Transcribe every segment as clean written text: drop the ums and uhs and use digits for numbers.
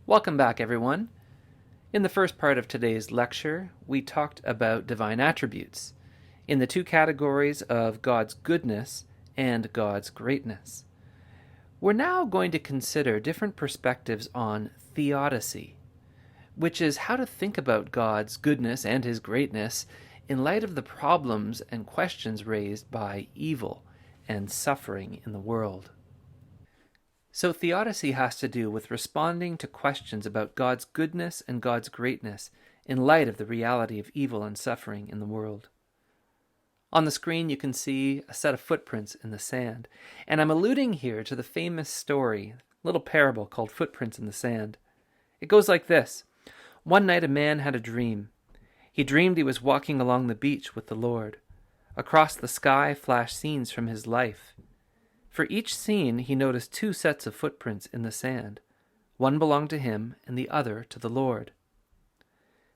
Welcome back, everyone. In the first part of today's lecture, we talked about divine attributes in the two categories of God's goodness and God's greatness. We're now going to consider different perspectives on Theodicy, which is how to think about God's goodness and his greatness in light of the problems and questions raised by evil and suffering in the world. So theodicy has to do with responding to questions about God's goodness and God's greatness in light of the reality of evil and suffering in the world. On the screen you can see a set of footprints in the sand, and I'm alluding here to the famous story, little parable called Footprints in the Sand. It goes like this. One night a man had a dream. He dreamed he was walking along the beach with the Lord. Across the sky flashed scenes from his life. For each scene, he noticed two sets of footprints in the sand. One belonged to him, and the other to the Lord.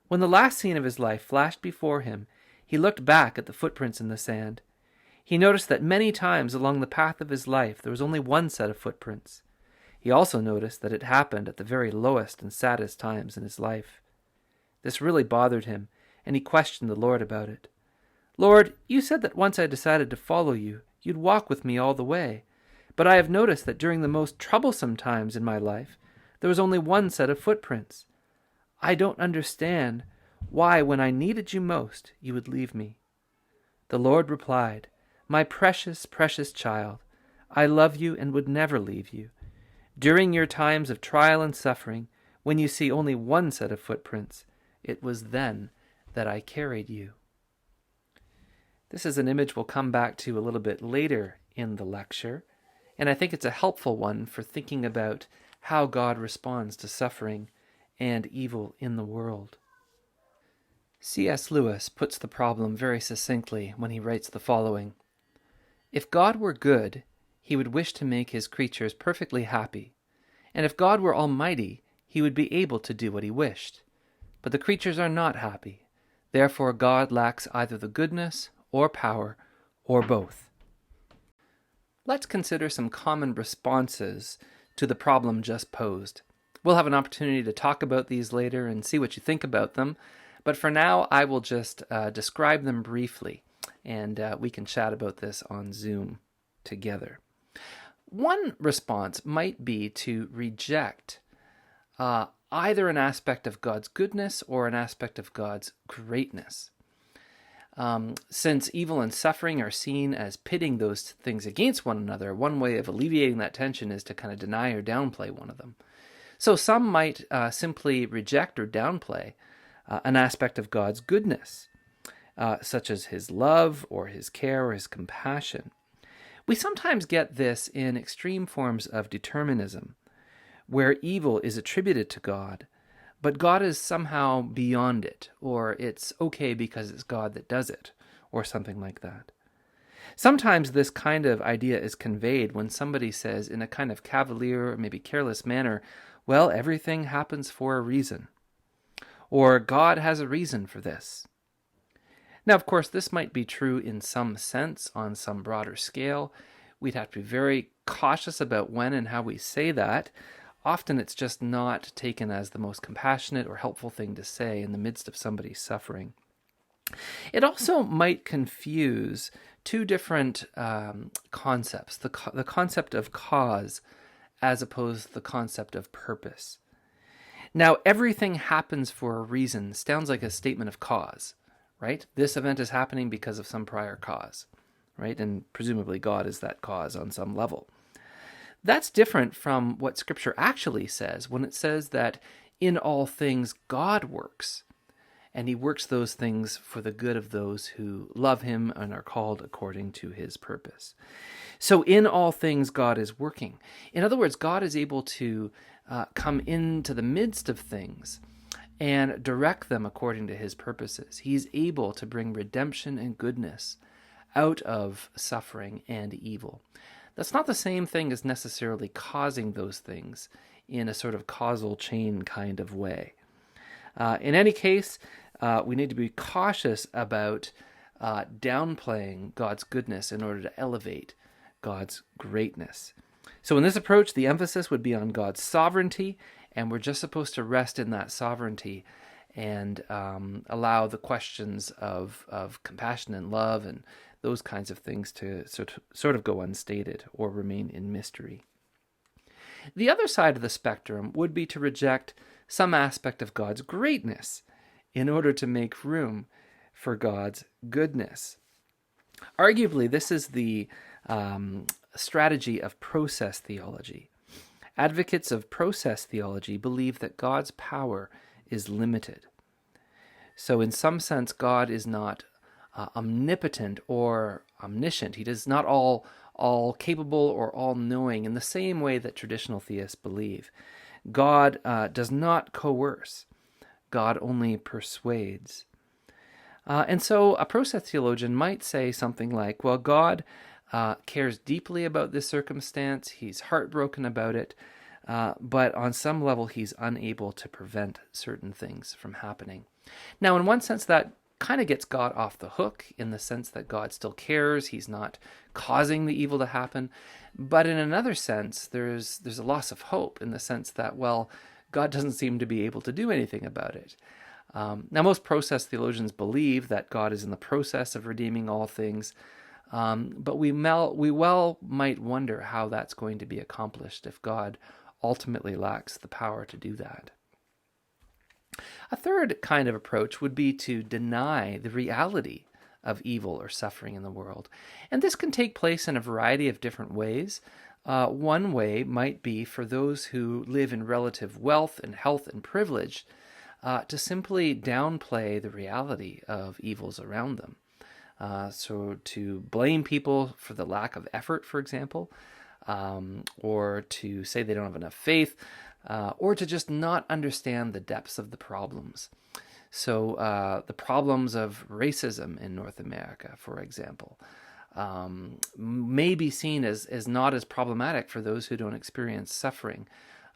When the last scene of his life flashed before him, he looked back at the footprints in the sand. He noticed that many times along the path of his life there was only one set of footprints. He also noticed that it happened at the very lowest and saddest times in his life. This really bothered him, and he questioned the Lord about it. Lord, you said that once I decided to follow you, you'd walk with me all the way. But I have noticed that during the most troublesome times in my life, there was only one set of footprints. I don't understand why, when I needed you most, you would leave me. The Lord replied, My precious, precious child, I love you and would never leave you. During your times of trial and suffering, when you see only one set of footprints, it was then that I carried you. This is an image we'll come back to a little bit later in the lecture, and I think it's a helpful one for thinking about how God responds to suffering and evil in the world. C.S. Lewis puts the problem very succinctly when he writes the following. If God were good, he would wish to make his creatures perfectly happy, and if God were almighty, he would be able to do what he wished. But the creatures are not happy. Therefore God lacks either the goodness or power, or both. Let's consider some common responses to the problem just posed. We'll have an opportunity to talk about these later and see what you think about them, but for now I will just describe them briefly, and we can chat about this on Zoom together. One response might be to reject either an aspect of God's goodness or an aspect of God's greatness. Since evil and suffering are seen as pitting those things against one another, one way of alleviating that tension is to kind of deny or downplay one of them. So some might simply reject or downplay an aspect of God's goodness, such as his love or his care or his compassion. We sometimes get this in extreme forms of determinism, where evil is attributed to God, but God is somehow beyond it, or it's okay because it's God that does it, or something like that. Sometimes this kind of idea is conveyed when somebody says in a kind of cavalier or maybe careless manner, well, everything happens for a reason, or God has a reason for this. Now, of course, this might be true in some sense on some broader scale. We'd have to be very cautious about when and how we say that. Often it's just not taken as the most compassionate or helpful thing to say in the midst of somebody's suffering. It also might confuse two different concepts, the concept of cause as opposed to the concept of purpose. Now, everything happens for a reason sounds like a statement of cause, right? This event is happening because of some prior cause, right? And presumably God is that cause on some level. That's different from what Scripture actually says when it says that in all things God works, and he works those things for the good of those who love him and are called according to his purpose. So in all things God is working. In other words, God is able to come into the midst of things and direct them according to his purposes. He's able to bring redemption and goodness out of suffering and evil. That's not the same thing as necessarily causing those things in a sort of causal chain kind of way. In any case, we need to be cautious about downplaying God's goodness in order to elevate God's greatness. So in this approach, the emphasis would be on God's sovereignty and we're just supposed to rest in that sovereignty and allow the questions of compassion and love and those kinds of things to sort of go unstated or remain in mystery. The other side of the spectrum would be to reject some aspect of God's greatness in order to make room for God's goodness. Arguably, this is the strategy of process theology. Advocates of process theology believe that God's power is limited. So in some sense, God is not omnipotent or omniscient. He is not all capable or all-knowing in the same way that traditional theists believe. God does not coerce. God only persuades. And so a process theologian might say something like, well, God cares deeply about this circumstance. He's heartbroken about it. But on some level, he's unable to prevent certain things from happening. Now, in one sense, that kind of gets God off the hook in the sense that God still cares. He's not causing the evil to happen. But in another sense, there's a loss of hope in the sense that, well, God doesn't seem to be able to do anything about it. Now, most process theologians believe that God is in the process of redeeming all things, but we well might wonder how that's going to be accomplished if God ultimately lacks the power to do that. A third kind of approach would be to deny the reality of evil or suffering in the world. And this can take place in a variety of different ways. One way might be for those who live in relative wealth and health and privilege to simply downplay the reality of evils around them. So to blame people for the lack of effort, for example, or to say they don't have enough faith, or to just not understand the depths of the problems. So the problems of racism in North America, for example, may be seen as not as problematic for those who don't experience suffering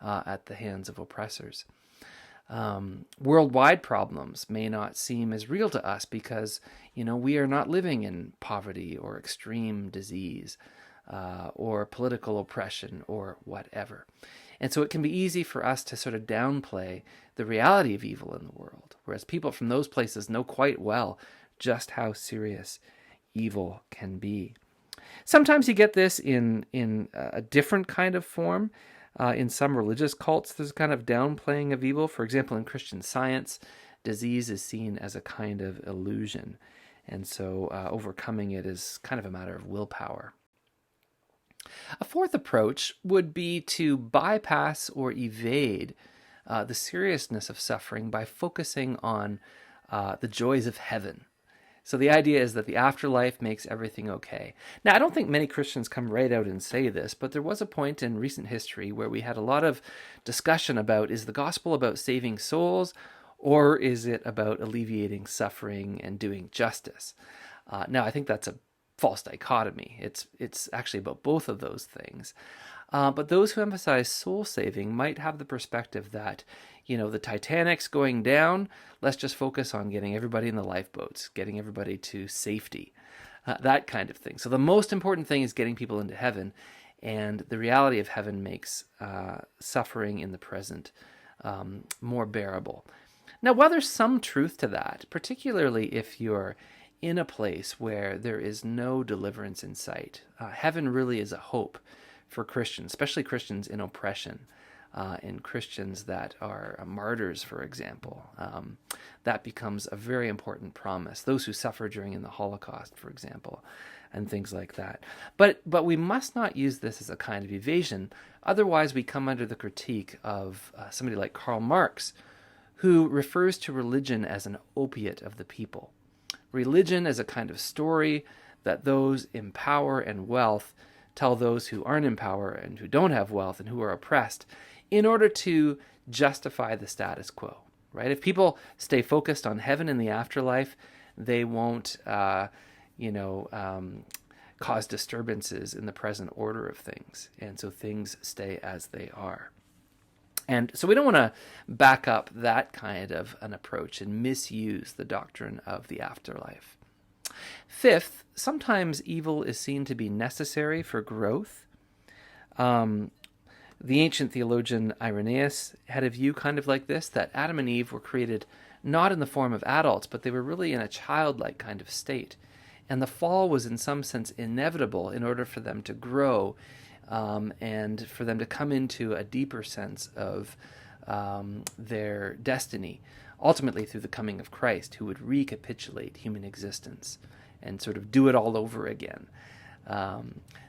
at the hands of oppressors. Worldwide problems may not seem as real to us because, we are not living in poverty or extreme disease or political oppression or whatever. And so it can be easy for us to sort of downplay the reality of evil in the world, whereas people from those places know quite well just how serious evil can be. Sometimes you get this in a different kind of form. In some religious cults, there's a kind of downplaying of evil. For example, in Christian Science, disease is seen as a kind of illusion. And so overcoming it is kind of a matter of willpower. A fourth approach would be to bypass or evade the seriousness of suffering by focusing on the joys of heaven. So the idea is that the afterlife makes everything okay. Now, I don't think many Christians come right out and say this, but there was a point in recent history where we had a lot of discussion about, is the gospel about saving souls, or is it about alleviating suffering and doing justice? Now, I think that's a false dichotomy. It's actually about both of those things. But those who emphasize soul saving might have the perspective that, the Titanic's going down, let's just focus on getting everybody in the lifeboats, getting everybody to safety, that kind of thing. So the most important thing is getting people into heaven, and the reality of heaven makes suffering in the present more bearable. Now, while there's some truth to that, particularly if you're in a place where there is no deliverance in sight, heaven really is a hope for Christians, especially Christians in oppression, and Christians that are martyrs, for example. That becomes a very important promise. Those who suffer during the Holocaust, for example, and things like that. But we must not use this as a kind of evasion. Otherwise, we come under the critique of somebody like Karl Marx, who refers to religion as an opiate of the people. Religion is a kind of story that those in power and wealth tell those who aren't in power and who don't have wealth and who are oppressed in order to justify the status quo, right? If people stay focused on heaven and the afterlife, they won't, cause disturbances in the present order of things. And so things stay as they are. And so we don't want to back up that kind of an approach and misuse the doctrine of the afterlife. Fifth, sometimes evil is seen to be necessary for growth. The ancient theologian Irenaeus had a view kind of like this, that Adam and Eve were created not in the form of adults, but they were really in a childlike kind of state. And the fall was in some sense inevitable in order for them to grow and for them to come into a deeper sense of their destiny, ultimately through the coming of Christ, who would recapitulate human existence and sort of do it all over again.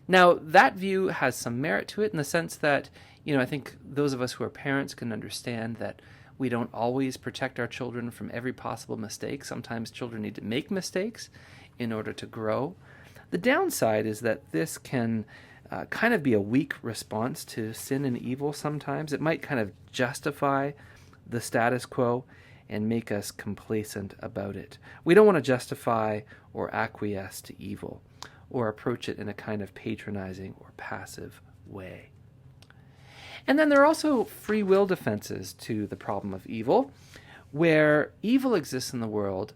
Now, that view has some merit to it in the sense that, I think those of us who are parents can understand that we don't always protect our children from every possible mistake. Sometimes children need to make mistakes in order to grow. The downside is that this can kind of be a weak response to sin and evil sometimes. It might kind of justify the status quo and make us complacent about it. We don't want to justify or acquiesce to evil or approach it in a kind of patronizing or passive way. And then there are also free will defenses to the problem of evil, where evil exists in the world,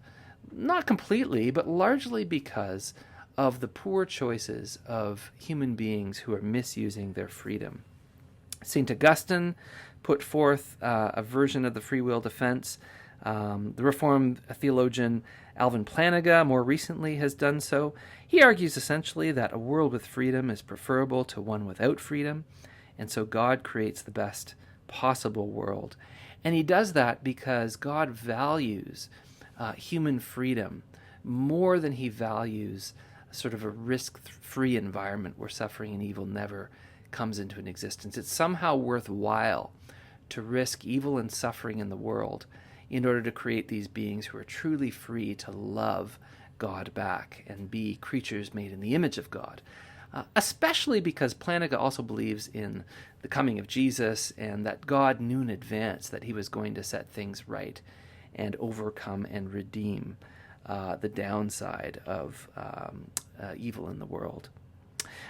not completely, but largely because of the poor choices of human beings who are misusing their freedom. St. Augustine put forth a version of the free will defense. The Reformed theologian Alvin Plantinga more recently has done so. He argues essentially that a world with freedom is preferable to one without freedom, and so God creates the best possible world. And he does that because God values human freedom more than he values sort of a risk-free environment where suffering and evil never comes into an existence. It's somehow worthwhile to risk evil and suffering in the world in order to create these beings who are truly free to love God back and be creatures made in the image of God. Especially because Plantinga also believes in the coming of Jesus and that God knew in advance that he was going to set things right and overcome and redeem the downside of evil in the world.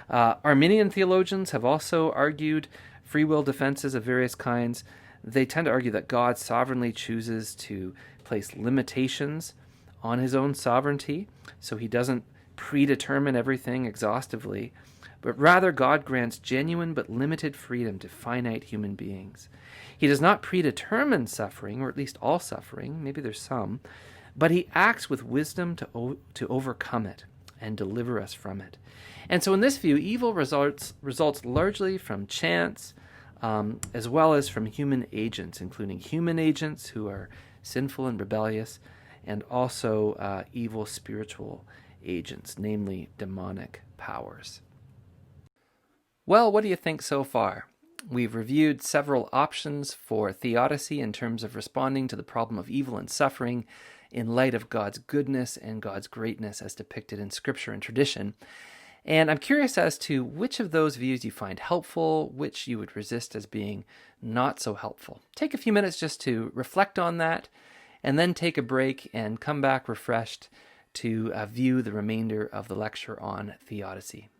Arminian theologians have also argued free will defenses of various kinds. They tend to argue that God sovereignly chooses to place limitations on his own sovereignty, so he doesn't predetermine everything exhaustively, but rather God grants genuine but limited freedom to finite human beings. He does not predetermine suffering, or at least all suffering, maybe there's some, but he acts with wisdom to overcome it and deliver us from it. And so in this view, evil results largely from chance, as well as from human agents, including human agents who are sinful and rebellious, and also evil spiritual agents, namely demonic powers. Well, what do you think so far? We've reviewed several options for theodicy in terms of responding to the problem of evil and suffering in light of God's goodness and God's greatness as depicted in Scripture and tradition. And I'm curious as to which of those views you find helpful, which you would resist as being not so helpful. Take a few minutes just to reflect on that, and then take a break and come back refreshed to view the remainder of the lecture on theodicy.